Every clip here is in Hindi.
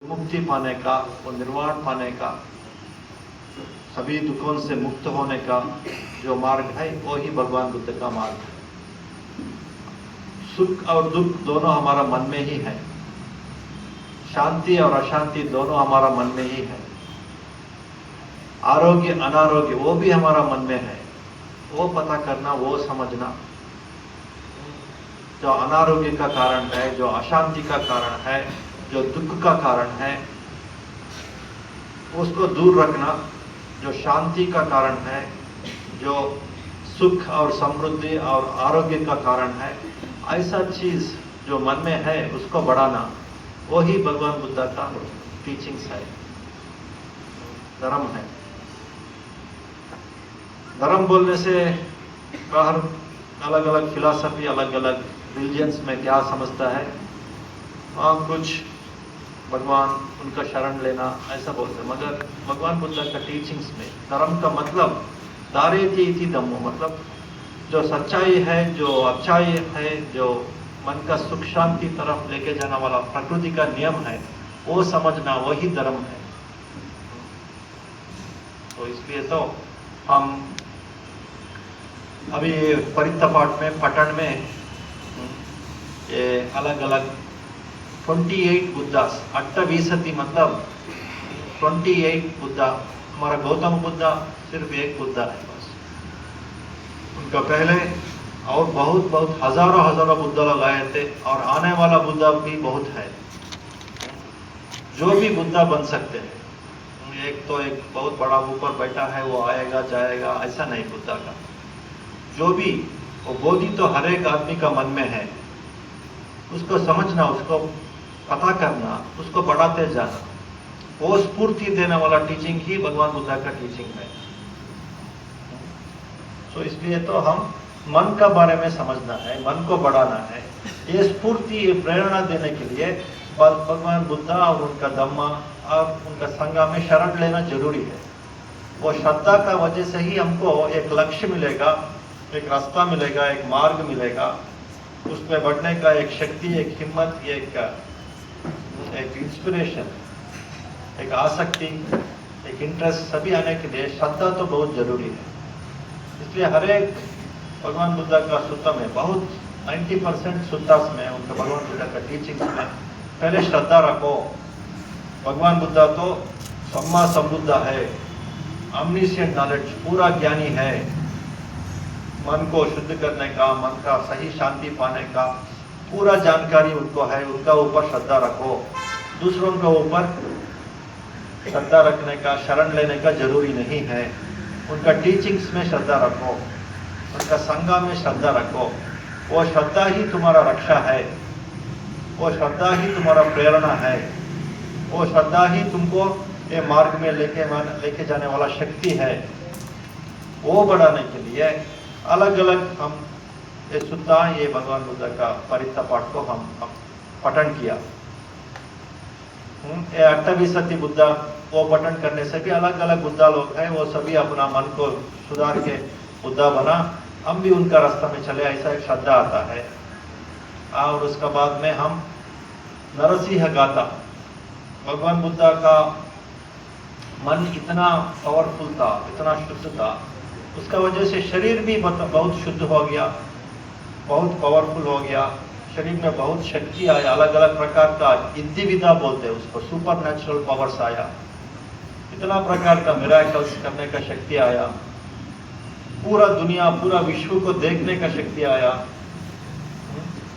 मुक्ति पाने का, वो निर्वाण पाने का, सभी दुखों से मुक्त होने का जो मार्ग है वो ही भगवान बुद्ध का मार्ग है। सुख और दुख दोनों हमारा मन में ही है, शांति और अशांति दोनों हमारा मन में ही है, आरोग्य अनारोग्य वो भी हमारा मन में है। वो पता करना, वो समझना, जो अनारोग्य का कारण है, जो अशांति का कारण है, जो दुख का कारण है, उसको दूर रखना। जो शांति का कारण है, जो सुख और समृद्धि और आरोग्य का कारण है, ऐसा चीज जो मन में है उसको बढ़ाना, वही भगवान बुद्ध का टीचिंग्स है, धर्म है। धर्म बोलने से बाहर अलग अलग फिलॉसफी, अलग अलग रिलीजन्स में क्या समझता है, वहाँ कुछ भगवान उनका शरण लेना ऐसा बोलते हैं। मगर भगवान बुद्ध का टीचिंग्स में धर्म का मतलब धारयति इति धम्मो, मतलब जो सच्चाई है, जो अच्छाई है, जो मन का सुख शांति तरफ लेके जाने वाला प्रकृति का नियम है, वो समझना, वही धर्म है। तो इसलिए तो हम अभी परित्तपाठ में, पठन में ये अलग अलग 28 बुद्धास, 28 मतलब 28 बुद्धा। हमारा गौतम बुद्धा सिर्फ एक बुद्धा है बस, उनका पहले और बहुत बहुत हजारों हजारों बुद्धा लोग आए थे, और आने वाला बुद्धा भी बहुत है। जो भी बुद्धा बन सकते हैं, एक तो एक बहुत बड़ा ऊपर बैठा है वो आएगा जाएगा, ऐसा नहीं बुद्धा का। जो भी वो बोधि तो हर एक आदमी का मन में है, उसको समझना, उसको पता करना, उसको बढ़ाते जाना, वो स्फूर्ति देने वाला टीचिंग ही भगवान बुद्ध का टीचिंग है। तो इसलिए तो हम मन का बारे में समझना है, मन को बढ़ाना है। ये स्फूर्ति, ये प्रेरणा देने के लिए भगवान बुद्ध और उनका धम्मा और उनका संघ में शरण लेना जरूरी है। वो श्रद्धा का वजह से ही हमको एक लक्ष्य मिलेगा, एक रास्ता मिलेगा, एक मार्ग मिलेगा, उसमें बढ़ने का एक शक्ति, एक हिम्मत, एक इंस्पिरेशन, एक आसक्ति, एक इंटरेस्ट, सभी आने के लिए श्रद्धा तो बहुत जरूरी है। इसलिए हर एक भगवान बुद्ध का सूत्र में, बहुत 90% सूत्रास में, उनका भगवान बुद्ध का टीचिंग में पहले श्रद्धा रखो। भगवान बुद्ध तो सम्मा संबुद्ध है, omniscient नॉलेज, पूरा ज्ञानी है। मन को शुद्ध करने का, मन का सही शांति पाने का पूरा जानकारी उनको है, उनका ऊपर श्रद्धा रखो। दूसरों के ऊपर श्रद्धा रखने का, शरण लेने का जरूरी नहीं है। उनका टीचिंग्स में श्रद्धा रखो, उनका संघ में श्रद्धा रखो। वो श्रद्धा ही तुम्हारा रक्षा है, वो श्रद्धा ही तुम्हारा प्रेरणा है, वो श्रद्धा ही तुमको ये मार्ग में लेके जाने वाला शक्ति है। वो बढ़ाने के लिए अलग अलग हम ये सुद्धा, ये भगवान बुद्ध का परित्तपाठ को हम पठन किया। ये 28 बुद्धा, वो पठन करने से भी अलग अलग बुद्धा लोग हैं, वो सभी अपना मन को सुधार के बुद्धा बना। हम भी उनका रास्ता में चले, ऐसा एक श्रद्धा आता है। और उसके बाद में हम नरसिंह गाथा, भगवान बुद्ध का मन इतना पावरफुल था, इतना शुद्ध था, उसका वजह से शरीर भी बहुत शुद्ध हो गया, बहुत पावरफुल हो गया। शरीर में बहुत शक्ति आया, अलग अलग प्रकार का इद्धि विद्या बोलते हैं उसको, सुपर नेचुरल पावर्स आया, इतना प्रकार का मिराकल्स करने का शक्ति आया, पूरा दुनिया, पूरा विश्व को देखने का शक्ति आया।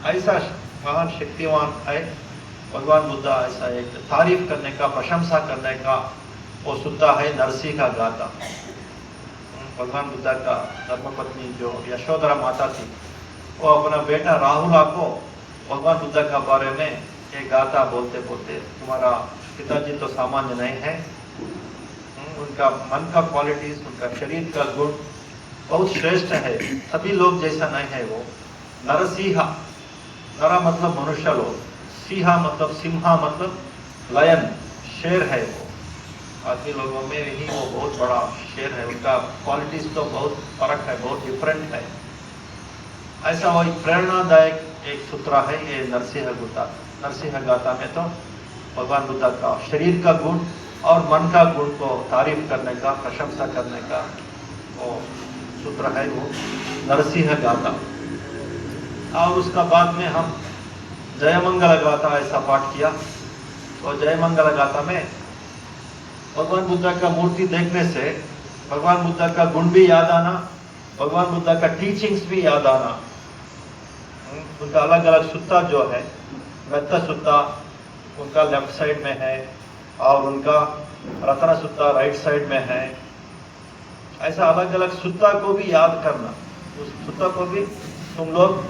ऐसा महान शक्तिवान है भगवान बुद्ध। ऐसा एक तारीफ करने का, प्रशंसा करने का वो सुद्धा है नरसिंह का गाथा। भगवान बुद्ध का धर्मपत्नी जो यशोधरा माता थी, वो अपना बेटा राहुल को भगवान बुद्ध का बारे में एक गाथा बोलते बोलते, तुम्हारा पिताजी तो सामान्य नहीं है, उनका मन का क्वालिटीज, उनका शरीर का गुण बहुत श्रेष्ठ है, सभी लोग जैसा नहीं है। वो नरसिंह, नरा मतलब मनुष्य लोग, सिंहा मतलब सिंहा मतलब लायन, शेर है वो। आदमी लोगों में ही वो बहुत बड़ा शेर है, उनका क्वालिटीज तो बहुत फर्क है, बहुत डिफरेंट है। ऐसा वो एक प्रेरणादायक एक सूत्र है ये नरसिंह गाथा। नरसिंह गाथा में तो भगवान बुद्ध का शरीर का गुण और मन का गुण को तारीफ करने का, प्रशंसा करने का वो सूत्र है, वो नरसिंह गाथा। और उसका बाद में हम जय मंगल गाथा ऐसा पाठ किया। तो जय मंगल गाथा में भगवान बुद्ध का मूर्ति देखने से भगवान बुद्ध का गुण भी याद आना, भगवान बुद्ध का टीचिंग्स भी याद आना। उनका अलग अलग सुत्ता जो है, मेत्ता सुत्ता उनका लेफ्ट साइड में है और उनका रत्न सुत्ता राइट साइड में है। ऐसा अलग अलग सुत्ता को भी याद करना, उस सुत्ता को भी तुम लोग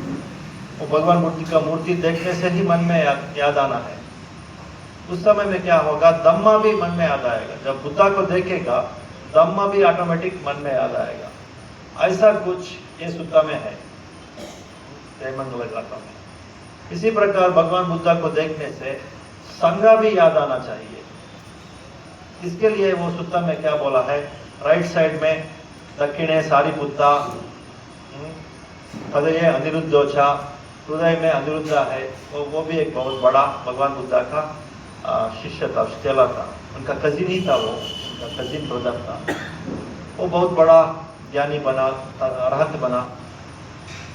वो भगवान बुद्ध का मूर्ति देखने से ही मन में याद आना है। उस समय में क्या होगा, धम्मा भी मन में याद आएगा। जब बुद्धा को देखेगा धम्मा भी ऑटोमेटिक मन में याद आएगा। ऐसा कुछ ये सुत्ता में है, जय मंगल गाथा में। इसी प्रकार भगवान बुद्धा को देखने से संगा भी याद आना चाहिए। इसके लिए वो सुत्ता में क्या बोला है, राइट साइड में दक्षिणे सारिपुत्ता, हृदय अनिरुद्धोचा, हृदय में अनिरुद्ध है। वो भी एक बहुत बड़ा भगवान बुद्धा का शिष्य था, चेला था। उनका कजिन ही था, वो उनका कजिन ब्रदर था। वो बहुत बड़ा ज्ञानी बना, अरहत बना।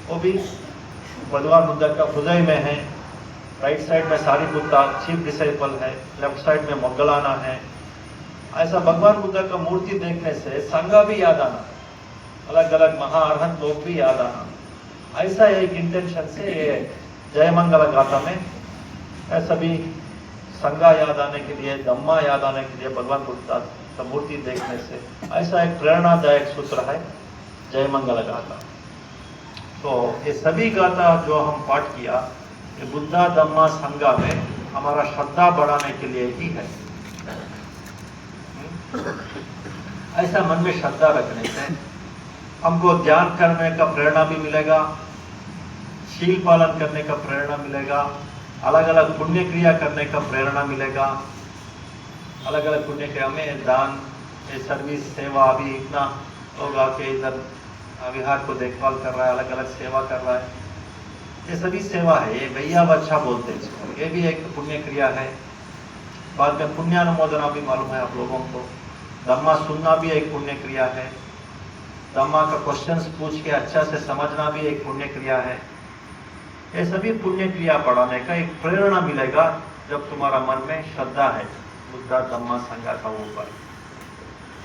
वो भी भगवान बुद्ध का हृदय में है। राइट साइड में सारिपुत्ता चीफ डिसाइपल है, लेफ्ट साइड में मोग्गलाना है। ऐसा भगवान बुद्ध का मूर्ति देखने से संगा भी याद आना, अलग अलग महाअरहत लोग भी याद आना। ऐसा एक इंटेंशन से जय मंगल गाथा में सभी संगा याद आने के लिए, धम्मा याद आने के लिए, भगवान बुद्ध का मूर्ति देखने से, ऐसा एक प्रेरणादायक सूत्र है जय मंगल गाथा। तो ये सभी गाथा जो हम पाठ किया, ये बुद्धा धम्मा संगा में हमारा श्रद्धा बढ़ाने के लिए ही है। ऐसा मन में श्रद्धा रखने से हमको ध्यान करने का प्रेरणा भी मिलेगा, शील पालन करने का प्रेरणा मिलेगा, अलग अलग पुण्य क्रिया करने का प्रेरणा मिलेगा। अलग अलग पुण्य क्रिया में दान, ये सर्विस, सेवा, अभी इतना लोग आके इधर विहार को देखभाल कर रहा है, अलग अलग सेवा कर रहा है, ये सभी सेवा है। ये भैया बच्चा बोलते हैं इसको, ये भी एक पुण्य क्रिया है। बाद में पुण्यानुमोदना भी मालूम है आप लोगों को। धम्मा सुनना भी एक पुण्य क्रिया है। धम्मा का क्वेश्चंस पूछ के अच्छा से समझना भी एक पुण्य क्रिया है। ये सभी पुण्य क्रिया बढ़ाने का एक प्रेरणा मिलेगा जब तुम्हारा मन में श्रद्धा है बुद्धा धम्मा संगा का ऊपर।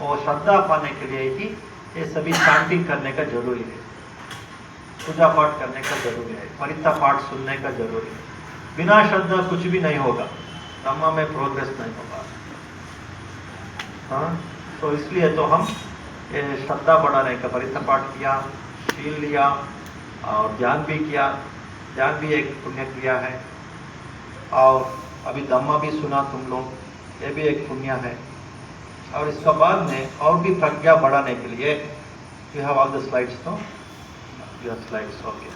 और श्रद्धा पाने के लिए ही ये सभी शांति करने का जरूरी है, पूजा पाठ करने का जरूरी है, परिता पाठ सुनने का जरूरी है। बिना श्रद्धा कुछ भी नहीं होगा, धम्मा में प्रोग्रेस नहीं होगा। हाँ, तो इसलिए तो हम ये श्रद्धा बढ़ाने का परिता पाठ किया, शील लिया और ध्यान भी किया। ध्यान भी एक पुण्य क्रिया है। और अभी धम्मा भी सुना तुम लोग, ये भी एक पुण्य है। और इसका बाद में और भी प्रज्ञा बढ़ाने के लिए you have all the slides, तो योर स्लाइड्स, ओके।